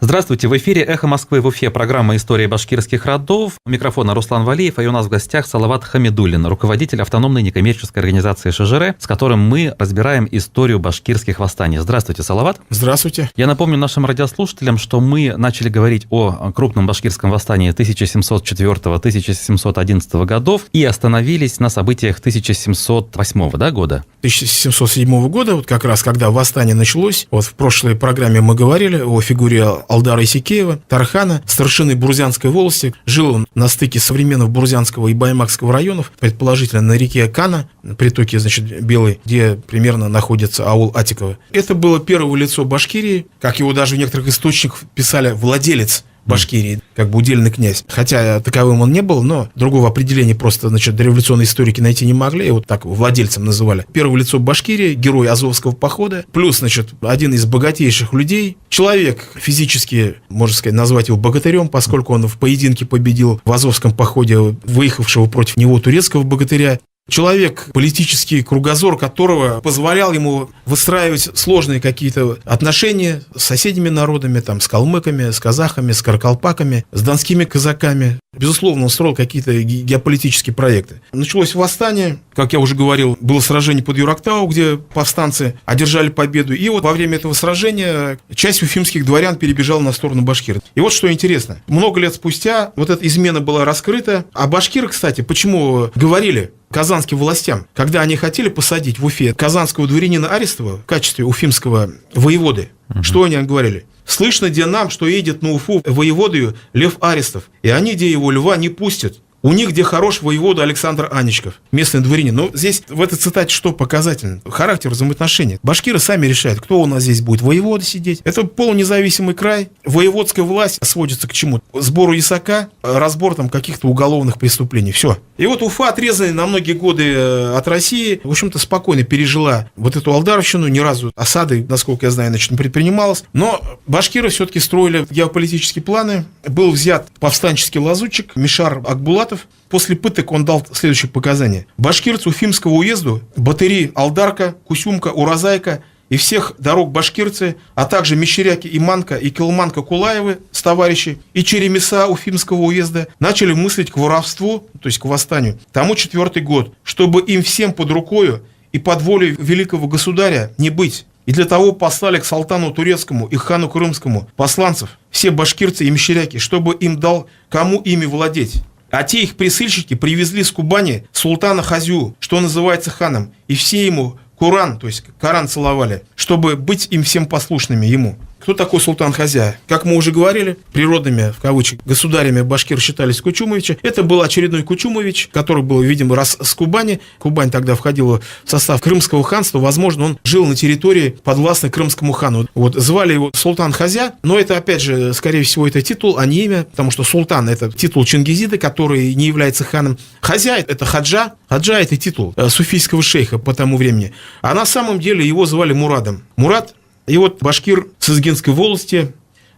Здравствуйте, в эфире «Эхо Москвы» в Уфе, программа «История башкирских родов». У микрофона Руслан Валиев, и у нас в гостях Салават Хамидуллин, руководитель автономной некоммерческой организации ШЖР, с которым мы разбираем историю башкирских восстаний. Здравствуйте, Салават. Здравствуйте. Я напомню нашим радиослушателям, что мы начали говорить о крупном башкирском восстании 1704-1711 годов и остановились на событиях 1708 года. 1707 года, вот как раз когда восстание началось, вот в прошлой программе мы говорили о фигуре Алдара Исекеева, Тархана, старшины Бурзянской волости. Жил он на стыке современного Бурзянского и Баймакского районов, предположительно на реке Кана, притоке, Белой, где примерно находится аул Атиково. Это было первое лицо Башкирии, как его даже в некоторых источниках писали «владелец Башкирии», как бы удельный князь. Хотя таковым он не был, но другого определения просто, дореволюционные историки найти не могли, и вот так владельцем называли. Первое лицо Башкирии, герой Азовского похода, плюс, один из богатейших людей. Человек физически, можно сказать, назвать его богатырем, поскольку он в поединке победил в Азовском походе выехавшего против него турецкого богатыря. Человек, политический кругозор которого позволял ему выстраивать сложные какие-то отношения с соседними народами, с калмыками, с казахами, с каракалпаками, с донскими казаками. Безусловно, он строил какие-то геополитические проекты. Началось восстание, как я уже говорил, было сражение под Юрактау, где повстанцы одержали победу. И вот во время этого сражения часть уфимских дворян перебежала на сторону башкир. И вот что интересно. Много лет спустя вот эта измена была раскрыта. А башкиры, кстати, почему говорили казанским властям, когда они хотели посадить в Уфе казанского дворянина Аристова в качестве уфимского воеводы, что они говорили? «Слышно, где нам, что едет на Уфу воеводою Лев Аристов, и они, где его льва, не пустят. У них, где хорош воевода Александр Аничков, местный дворянин». Но здесь в этой цитате что показательно? Характер взаимоотношений. Башкиры сами решают, кто у нас здесь будет воевода сидеть. Это полунезависимый край. Воеводская власть сводится к чему? Сбору ясака, разбор каких-то уголовных преступлений. Все. И вот Уфа, отрезанная на многие годы от России, в общем-то, спокойно пережила вот эту Алдаровщину. Ни разу осады, насколько я знаю, не предпринималось. Но башкиры все-таки строили геополитические планы. Был взят повстанческий лазутчик Мишар Акбулатов. После пыток он дал следующие показания. Башкирцы Уфимского уезда, батыри Алдарка, Кусюмка, Уразайка и всех дорог башкирцы, а также Мещеряки, Иманка и Килманка Кулаевы с товарищи и Черемиса Уфимского уезда начали мыслить к воровству, то есть к восстанию, тому 4-й год, чтобы им всем под рукою и под волей великого государя не быть. И для того послали к султану турецкому и хану крымскому посланцев, все башкирцы и мещеряки, чтобы им дал кому ими владеть. А те их присыльщики привезли с Кубани султана Хазю, что называется ханом, и все ему Коран, то есть Коран целовали, чтобы быть им всем послушными ему. Кто такой султан Хазя? Как мы уже говорили, природными, в кавычках, государями башкир считались Кучумовичи. Это был очередной Кучумович, который был, видимо, раз с Кубани. Кубань тогда входила в состав Крымского ханства. Возможно, он жил на территории, подвластной Крымскому хану. Вот, звали его султан Хазя, но это, опять же, скорее всего, это титул, а не имя, потому что султан – это титул Чингизида, который не является ханом. Хазя – это хаджа. Хаджа – это титул суфийского шейха по тому времени. А на самом деле его звали Мурадом. Мурад. И вот башкир с Изгинской волости,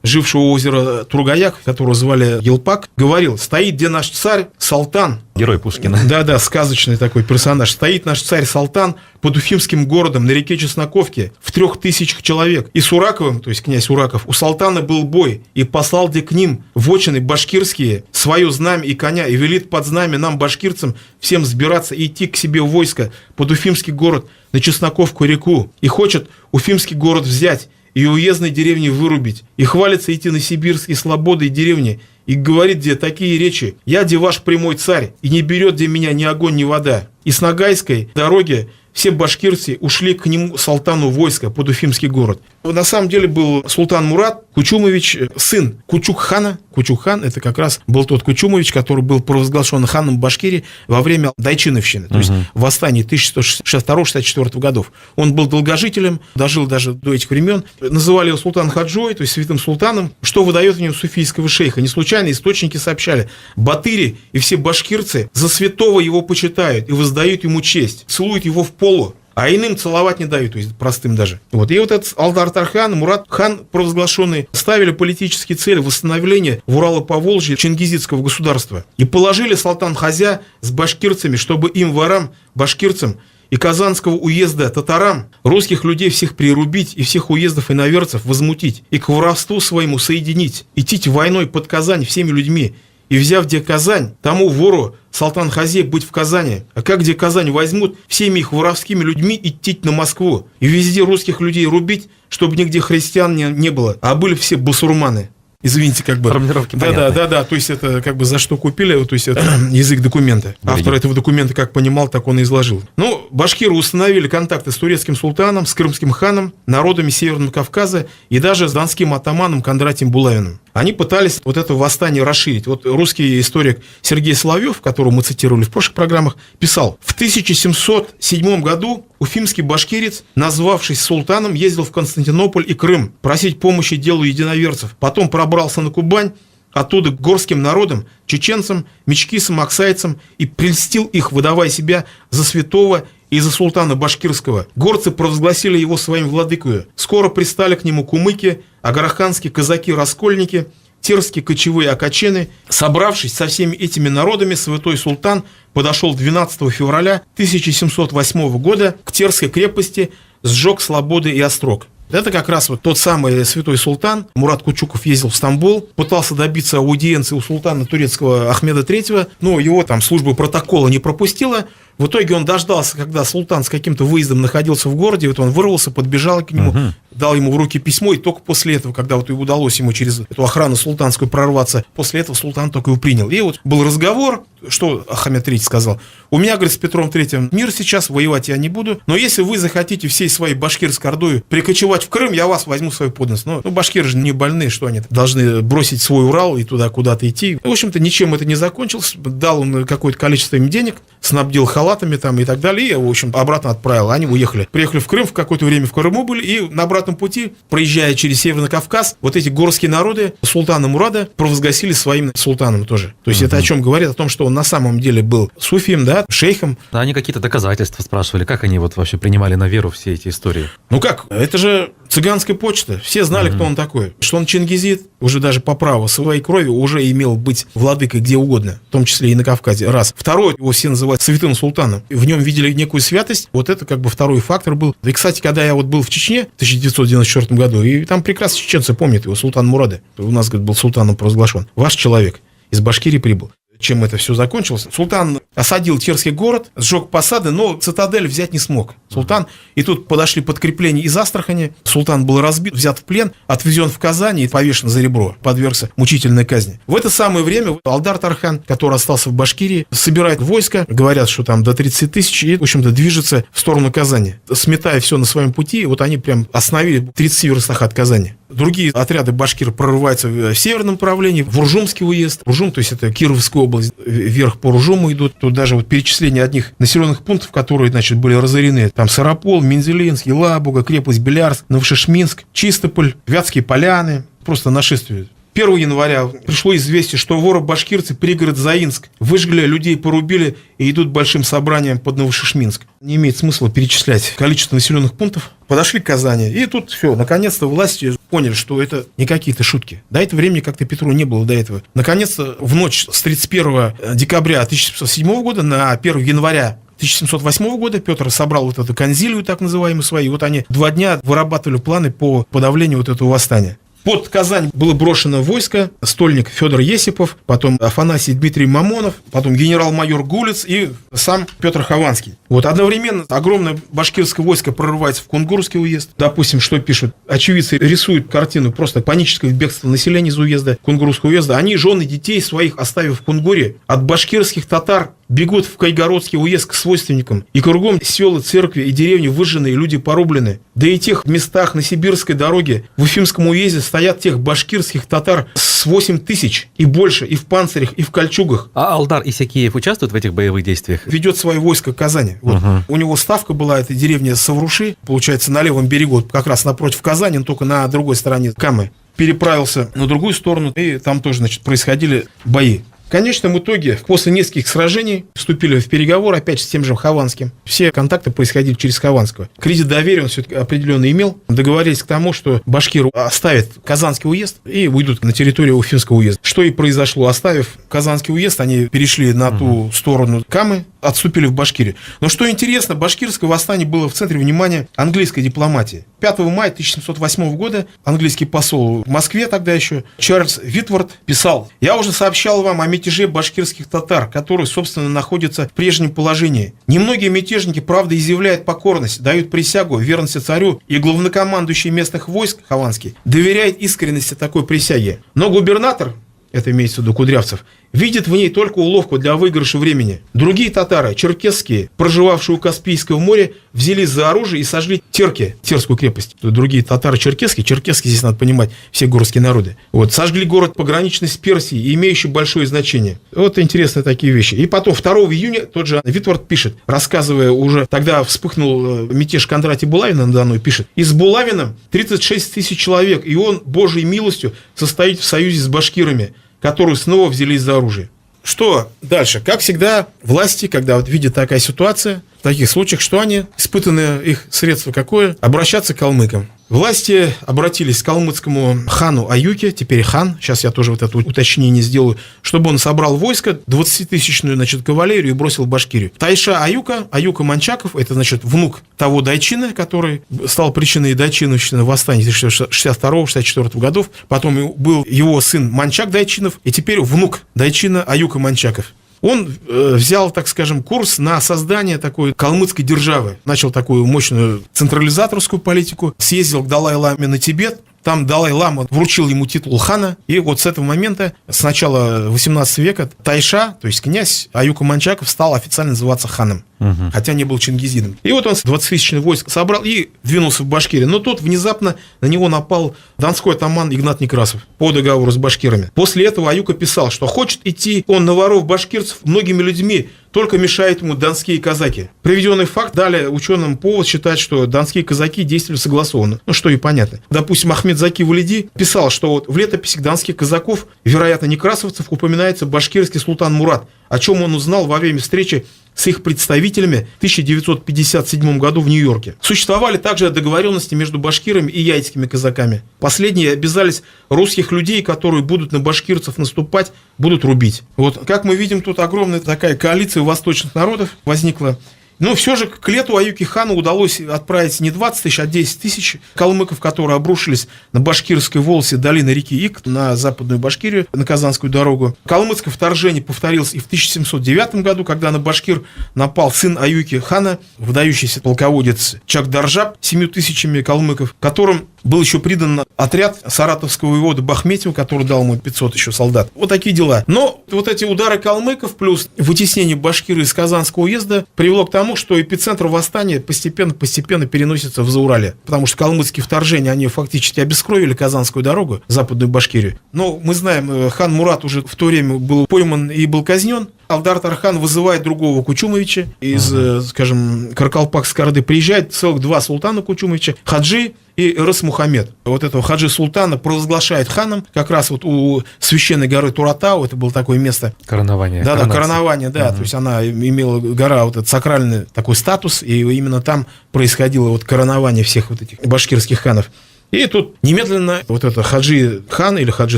жившего у озера Тургаяк, которого звали Елпак, говорил: стоит где наш царь Салтан. Герой Пушкина. Да, сказочный такой персонаж. Стоит наш царь Салтан под Уфимским городом на реке Чесноковке в 3000 человек. И с Ураковым, то есть князь Ураков, у Салтана был бой, и послал где к ним вотчины башкирские свое знамя и коня, и велит под знамя нам, башкирцам, всем сбираться и идти к себе в войско под Уфимский город на Чесноковку реку. И хочет Уфимский город взять и уездной деревни вырубить, и хвалится идти на сибирские слободы и деревни, и говорит где такие речи: «Я, де ваш прямой царь, и не берет где меня ни огонь, ни вода». И с Ногайской дороги все башкирцы ушли к нему, султану, войска под Уфимский город. На самом деле был султан Мурад Кучумович, сын Кучук-хана. Кучук-хан – это как раз был тот Кучумович, который был провозглашен ханом Башкирии во время Дайчиновщины, то есть восстания 1162-64 годов. Он был долгожителем, дожил даже до этих времен. Называли его султан Хаджой, то есть святым султаном, что выдает в нем суфийского шейха. Не случайно источники сообщали: батыри и все башкирцы за святого его почитают и воздают ему честь, целуют его в полу, а иным целовать не дают, то есть простым даже. Вот. И вот этот Алдар Тархан, Мурад хан провозглашенный, ставили политические цели восстановления в Урало-Поволжье чингизидского государства. И положили султан Хазя с башкирцами, чтобы им, ворам, башкирцам, и Казанского уезда татарам, русских людей всех прирубить, и всех уездов иноверцев возмутить, и к воровству своему соединить, идти войной под Казань всеми людьми, и взяв где Казань, тому вору Салтан Хазе быть в Казани, а как где Казань возьмут, всеми их воровскими людьми идти на Москву, и везде русских людей рубить, чтобы нигде христиан не было, а были все басурманы. Извините, как бы. Формулировки понятны. Да. То есть это как бы за что купили, то есть это язык документа. Автор этого документа как понимал, так он и изложил. Ну, башкиры установили контакты с турецким султаном, с крымским ханом, народами Северного Кавказа и даже с донским атаманом Кондратием Булавиным. Они пытались вот это восстание расширить. Вот русский историк Сергей Соловьев, которого мы цитировали в прошлых программах, писал: в 1707 году уфимский башкирец, назвавшись султаном, ездил в Константинополь и Крым просить помощи делу единоверцев. Потом пробрался на Кубань, оттуда к горским народам, чеченцам, мечкисам, аксайцам, и прельстил их, выдавая себя за святого и за султана башкирского. Горцы провозгласили его своим владыкою. Скоро пристали к нему кумыки, агараханские казаки-раскольники, терские кочевые акачены. Собравшись со всеми этими народами, святой султан подошел 12 февраля 1708 года к Терской крепости, сжег Слободы и Острог. Это как раз вот тот самый святой султан. Мурат Кучуков ездил в Стамбул, пытался добиться аудиенции у султана турецкого Ахмеда III, но его там служба протокола не пропустила. В итоге он дождался, когда султан с каким-то выездом находился в городе, вот он вырвался, подбежал к нему, дал ему в руки письмо, и только после этого, когда вот удалось ему через эту охрану султанскую прорваться, после этого султан только его принял. И вот был разговор, что Ахмед III сказал: у меня, говорит, с Петром III мир сейчас, воевать я не буду, но если вы захотите всей своей башкирской ордой прикочевать в Крым, я вас возьму в свою подданность. Ну, башкиры же не больные, что они должны бросить свой Урал и туда куда-то идти. В общем-то, ничем это не закончилось, дал он какое-то количество им денег, снабдил халатами там и так далее, и, в общем, обратно отправил. Они уехали. Приехали в Крым, в какое-то время в Крыму были, и на обратном пути, проезжая через Северный Кавказ, вот эти горские народы султана Мурада провозгласили своим султаном тоже. То есть это о чем говорит? О том, что он на самом деле был суфием, да, шейхом. Да, они какие-то доказательства спрашивали, как они вот вообще принимали на веру все эти истории. Ну как? Это же цыганская почта. Все знали, кто он такой. Что он чингизит, уже даже по праву своей крови уже имел быть владыкой где угодно, в том числе и на Кавказе. Раз. Второй, его все называют святым султаном. В нем видели некую святость. Вот это как бы второй фактор был. И, кстати, когда я вот был в Чечне в 1994 году, и там прекрасно чеченцы помнят его, султан Мурада. У нас, говорит, был султаном провозглашен. Ваш человек из Башкирии прибыл. Чем это все закончилось? Султан осадил Терский город, сжег посады, но цитадель взять не смог. Султан, и тут подошли подкрепления из Астрахани. Султан был разбит, взят в плен, отвезен в Казань и повешен за ребро, подвергся мучительной казни. В это самое время Алдар Тархан, который остался в Башкирии, собирает войско, говорят, что там до 30 тысяч, и, в общем-то, движется в сторону Казани. Сметая все на своем пути, вот они прям остановили в 30 верстах от Казани. Другие отряды башкир прорываются в северном направлении, в Уржумский уезд. Уржум, то есть это Кировская область, вверх по Уржуму идут. Тут даже вот перечисление одних населенных пунктов, которые, значит, были разорены. Там Сарапол, Мензелинск, Елабуга, крепость Белярск, Новошишминск, Чистополь, Вятские поляны. Просто нашествие. 1 января пришло известие, что воры-башкирцы, пригород Заинск, выжгли, людей порубили и идут большим собранием под Новошишминск. Не имеет смысла перечислять количество населенных пунктов. Подошли к Казани, и тут все, наконец-то власти поняли, что это не какие-то шутки. До этого времени как-то Петру не было до этого. Наконец-то в ночь с 31 декабря 1707 года на 1 января 1708 года Петр собрал вот эту конзилию, так называемую, свою. Вот они 2 дня вырабатывали планы по подавлению вот этого восстания. Под Казань было брошено войско, стольник Федор Есипов, потом Афанасий Дмитрий Мамонов, потом генерал-майор Гулец и сам Петр Хованский. Вот одновременно огромное башкирское войско прорывается в Кунгурский уезд. Допустим, что пишут? Очевидцы рисуют картину просто панического бегства населения из уезда, Кунгурского уезда. Они, жены детей своих, оставив в Кунгуре, от башкирских татар бегут в Кайгородский уезд к свойственникам. И кругом села, церкви и деревни выжжены, и люди порублены. Да и тех местах на Сибирской дороге в Уфимском уезде стоят тех башкирских татар с 8 тысяч и больше, и в панцирях, и в кольчугах. А Алдар Исякиев участвует в этих боевых действиях? Ведет свое войско к Казани. Вот. У него ставка была, это деревня Савруши, получается, на левом берегу, как раз напротив Казани, но только на другой стороне Камы. Переправился на другую сторону, и там тоже, значит, происходили бои. В конечном итоге, после нескольких сражений, вступили в переговор опять с тем же Хованским. Все контакты происходили через Хованского. Кредит доверия он все-таки определенно имел. Договорились к тому, что башкиры оставят Казанский уезд и уйдут на территорию Уфимского уезда. Что и произошло. Оставив Казанский уезд, они перешли на ту сторону Камы, отступили в Башкирию. Но что интересно, башкирское восстание было в центре внимания английской дипломатии. 5 мая 1708 года английский посол в Москве тогда еще Чарльз Витворд писал: «Я уже сообщал вам о мятеже башкирских татар, которые, собственно, находятся в прежнем положении. Немногие мятежники, правда, изъявляют покорность, дают присягу верности царю, и главнокомандующий местных войск Хованский доверяет искренности такой присяги. Но губернатор, это имеется в виду Кудрявцев, видит в ней только уловку для выигрыша времени. Другие татары, черкесские, проживавшие у Каспийского моря, взялись за оружие и сожгли Терки, Терскую крепость. Другие татары черкесские здесь надо понимать, все горские народы. Вот, сожгли город пограничный с Персией, имеющий большое значение. Вот интересные такие вещи. И потом 2 июня тот же Витворд пишет, рассказывая уже, тогда вспыхнул мятеж Кондратия Булавина надо мной, пишет: «И с Булавиным 36 тысяч человек, и он, Божьей милостью, состоит в союзе с башкирами, которые снова взялись за оружие». Что дальше? Как всегда, власти, когда вот видят такая ситуация, в таких случаях, что они, испытанное их средство какое? Обращаться к калмыкам. Власти обратились к калмыцкому хану Аюке, теперь хан, сейчас я тоже вот это уточнение сделаю, чтобы он собрал войско, 20-тысячную, значит, кавалерию и бросил в Башкирию. Тайша Аюка Манчаков, это, значит, внук того дайчина, который стал причиной дайчиновщины восстания 1962-64 годов, потом был его сын Манчак Дайчинов, и теперь внук дайчина Аюка Манчаков. Он взял, так скажем, курс на создание такой калмыцкой державы. Начал такую мощную централизаторскую политику. Съездил к Далай-ламе на Тибет. Там Далай-лама вручил ему титул хана. И вот с этого момента, с начала 18 века, Тайша, то есть князь Аюка Манчаков, стал официально называться ханом. Хотя не был чингизидом. И вот он 20-тысячный войск собрал и двинулся в Башкирию. Но тут внезапно на него напал донской атаман Игнат Некрасов по договору с башкирами. После этого Аюка писал, что хочет идти он на воров башкирцев многими людьми, только мешают ему донские казаки. Приведенный факт дали ученым повод считать, что донские казаки действовали согласованно. Ну, что и понятно. Допустим, Ахмед Заки Валиди писал, что вот в летописях донских казаков, вероятно, некрасовцев, упоминается башкирский султан Мурат, о чем он узнал во время встречи с их представителями в 1957 году в Нью-Йорке. Существовали также договоренности между башкирами и яйцкими казаками. Последние обязались русских людей, которые будут на башкирцев наступать, будут рубить. Вот, как мы видим, тут огромная такая коалиция восточных народов возникла. Но все же к лету Аюке хану удалось отправить не 20 тысяч, а 10 тысяч калмыков, которые обрушились на башкирской волосе долины реки Ик, на западную Башкирию, на Казанскую дорогу. Калмыцкое вторжение повторилось и в 1709 году, когда на башкир напал сын Аюки хана, выдающийся полководец Чакдаржаб, 7 тысячами калмыков, которым был еще придан отряд саратовского воевода Бахметьева, который дал ему 500 еще солдат. Вот такие дела. Но вот эти удары калмыков плюс вытеснение башкира из Казанского уезда привело к тому, что эпицентр восстания постепенно переносится в Зауралье. Потому что калмыцкие вторжения, они фактически обескровили Казанскую дорогу, западную Башкирию. Но мы знаем, хан Мурат уже в то время был пойман и был казнен. Алдар-Тархан вызывает другого Кучумовича из, скажем, Каракалпакской Орды. Приезжает целых 2 султана Кучумовича, Хаджи и Рыс Мухаммед. Вот этого Хаджи Султана провозглашает ханом, как раз вот у священной горы Туратау, это было такое место. Коронование. Да, коронование, да. То есть она имела, гора, вот этот сакральный такой статус, и именно там происходило вот коронование всех вот этих башкирских ханов. И тут немедленно вот это Хаджи хан или Хаджи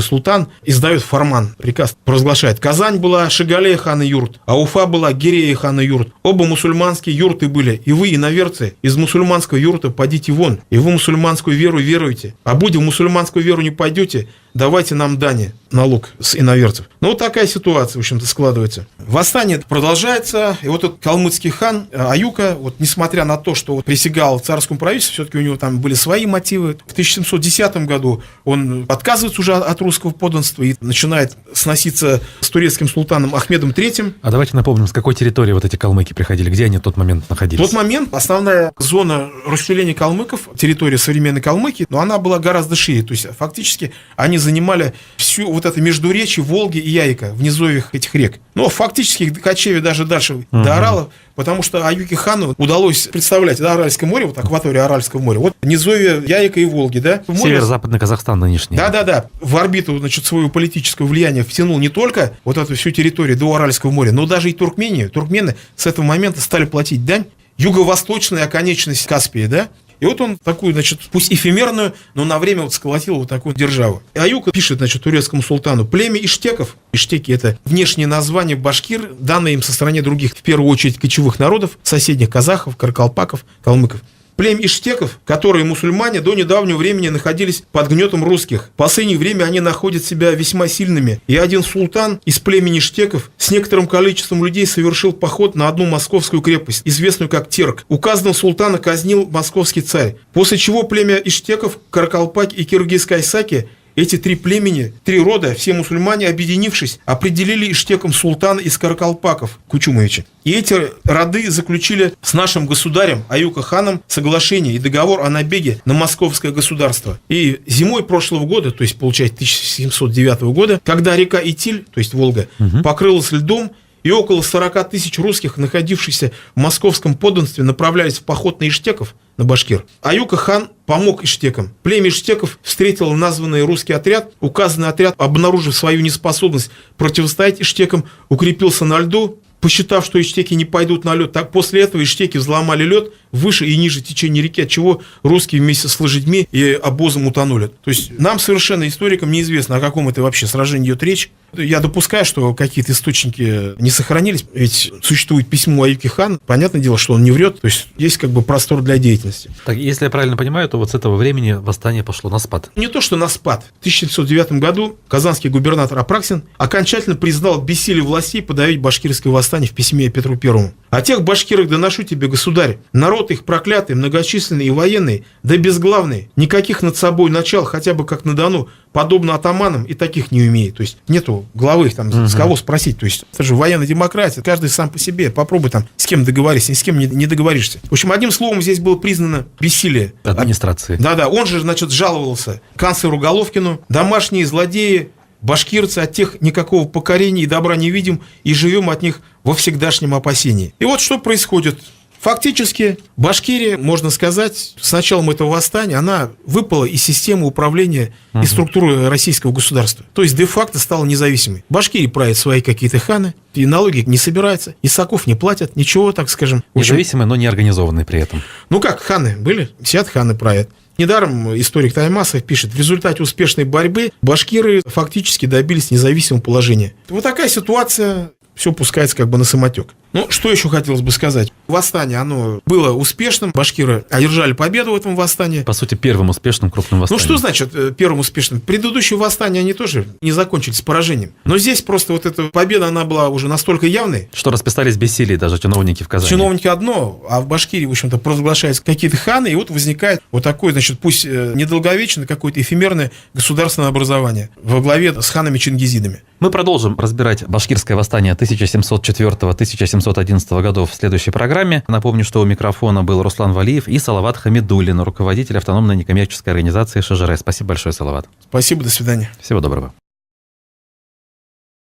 Султан издает фарман, приказ, провозглашает: Казань была Шигалея хана юрт, а Уфа была Гирея хана юрт. Оба мусульманские юрты были, и вы, иноверцы, из мусульманского юрта подите вон, и вы мусульманскую веру веруете, а будь в мусульманскую веру не пойдете, давайте нам дани, налог с иноверцев. Ну, вот такая ситуация, в общем-то, складывается. Восстание продолжается, и вот этот калмыцкий хан Аюка, вот несмотря на то, что присягал царскому правительству, все-таки у него там были свои мотивы. В 1710 году он отказывается уже от русского подданства и начинает сноситься с турецким султаном Ахмедом III. А давайте напомним, с какой территории вот эти калмыки приходили, где они в тот момент находились? В тот момент основная зона расселения калмыков, территория современной Калмыкии, но она была гораздо шире, то есть фактически они занимали всю вот это междуречье Волги и Яйка в низовьях этих рек. Но фактически их кочевье даже дальше до Арала, потому что Аюке хану удалось представлять Аральское море, вот акватория Аральского моря, вот низовье Яйка и Волги, да? Северо-западный Казахстан нынешний. Да. В орбиту, значит, своего политического влияния втянул не только вот эту всю территорию до Аральского моря, но даже и Туркмению. Туркмены с этого момента стали платить дань. Юго-восточная оконечность Каспия, да? И вот он такую, значит, пусть эфемерную, но на время вот сколотил вот такую державу. И Аюка пишет, значит, турецкому султану: племя иштеков. Иштеки — это внешнее название башкир, данное им со стороны других, в первую очередь, кочевых народов, соседних казахов, каракалпаков, калмыков. Племя иштеков, которые мусульмане до недавнего времени находились под гнетом русских. В последнее время они находят себя весьма сильными. И один султан из племени иштеков с некоторым количеством людей совершил поход на одну московскую крепость, известную как Терк. Указанного султана казнил московский царь. После чего племя иштеков, каракалпаки и киргиз-кайсаки, эти три племени, три рода, все мусульмане, объединившись, определили иштеком султана из каракалпаков, Кучумовича. И эти роды заключили с нашим государем Аюка ханом соглашение и договор о набеге на московское государство. И зимой прошлого года, то есть, получается, 1709 года, когда река Итиль, то есть Волга, покрылась льдом, и около 40 тысяч русских, находившихся в московском подданстве, направлялись в поход на иштеков, на башкир. Аюка хан помог иштекам. Племя иштеков встретило названный русский отряд. Указанный отряд, обнаружив свою неспособность противостоять иштекам, укрепился на льду. Посчитав, что иштеки не пойдут на лед, так после этого иштеки взломали лед выше и ниже течения реки, от чего русские вместе с лошадьми и обозом утонули. То есть нам совершенно, историкам, неизвестно, о каком это вообще сражении идет речь. Я допускаю, что какие-то источники не сохранились, ведь существует письмо Аюки хана. Понятное дело, что он не врет, то есть есть как бы простор для деятельности. Так, если я правильно понимаю, то вот с этого времени восстание пошло на спад. Не то, что на спад. В 1709 году казанский губернатор Апраксин окончательно признал бессилие властей подавить башкирское восстание в письме Петру Первому. «О тех башкирах доношу тебе, государь. Народ их проклятый, многочисленный и военный, да безглавный. Никаких над собой начал, хотя бы как на Дону, подобно атаманам, и таких не умеет». То есть нету главы их там, с кого спросить. То есть это же военная демократия, каждый сам по себе. Попробуй там с кем договориться, ни с кем не договоришься. В общем, одним словом, здесь было признано бессилие администрации. Да-да, он же, значит, жаловался канцлеру Головкину: домашние злодеи, башкирцы, от тех никакого покорения и добра не видим, и живем от них во всегдашнем опасении. И вот что происходит. Фактически, Башкирия, можно сказать, с началом этого восстания, она выпала из системы управления и структуры российского государства. То есть, де-факто стала независимой. Башкирии правят свои какие-то ханы, и налоги не собираются, исаков не платят, ничего, так скажем. Независимые, но не организованные при этом. Ну как, ханы были, сидят ханы правят. Недаром историк Таймасов пишет: в результате успешной борьбы башкиры фактически добились независимого положения. Вот такая ситуация, все пускается как бы на самотек. Ну, что еще хотелось бы сказать? Восстание, оно было успешным, башкиры одержали победу в этом восстании. По сути, первым успешным крупным восстанием. Ну, что значит первым успешным? Предыдущие восстания, они тоже не закончились поражением. Но здесь просто вот эта победа, она была уже настолько явной. Что расписались бессилие даже чиновники в Казани. Чиновники одно, а в Башкирии, в общем-то, провозглашаются какие-то ханы, и вот возникает вот такое, значит, пусть недолговечное, какое-то эфемерное государственное образование во главе с ханами-чингизидами. Мы продолжим разбирать башкирское восстание 1704-1711 годов в следующей программе. Напомню, что у микрофона был Руслан Валиев и Салават Хамидуллин, руководитель автономной некоммерческой организации ШЖР. Спасибо большое, Салават. Спасибо, до свидания. Всего доброго.